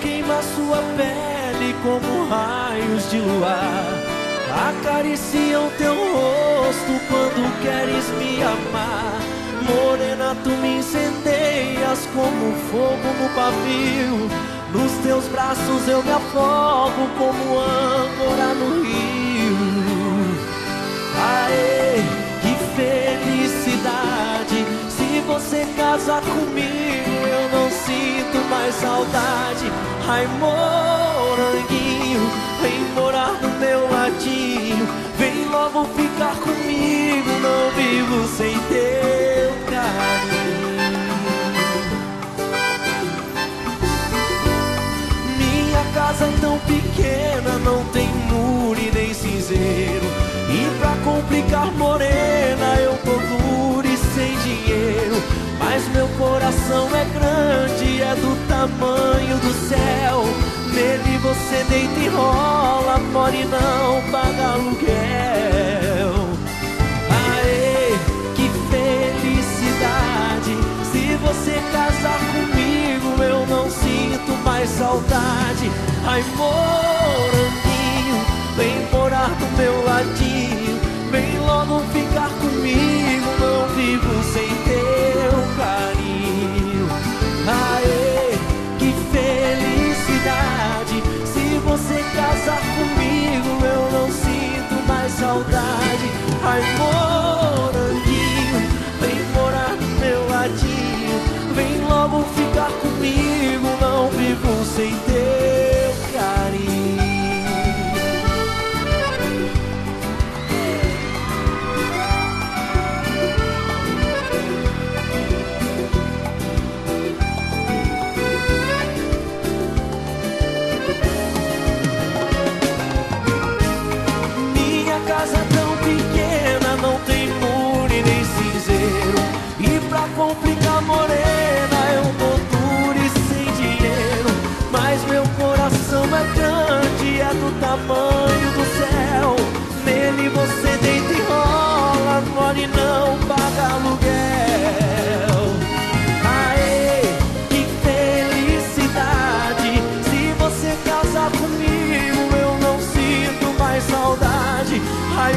queima sua pele como raios de luar, acariciam teu rosto quando queres me amar. Morena, tu me incendeias como fogo no pavio, nos teus braços eu me afogo como âncora no rio. Aê, que felicidade! Se você casar comigo eu não sinto mais saudade. Ai, moranguinho, vem morar no meu ladinho, vem logo ficar comigo, não vivo sem teu carinho. Minha casa é tão pequena, não tem muro e nem cinzeiro, e pra complicar, morena, eu tô duro e sem dinheiro. Mas meu coração é grande, é do tamanho do céu. Nele você deita e rola, mora e não paga aluguel. Aê, que felicidade! Se você casar comigo eu não sinto mais saudade. Ai, moranguinho, vem morar do meu ladinho, vem logo ficar comigo, não vivo sem teu carinho. Aê, que felicidade! Se você casar comigo eu não sinto mais saudade. Ai, moranguinho, vem morar do meu ladinho, vem logo ficar comigo, não vivo sem teu carinho. Minha casa é tão pequena, não tem muro e nem cinzeiro, e pra complicar, morena, eu tô duro e sem dinheiro. Mas meu coração é grande, é do tamanho do céu. Nele você deita e rola, mora e não paga aluguel. Aê, que felicidade! Se você casar comigo eu não sinto mais saudade. Ai,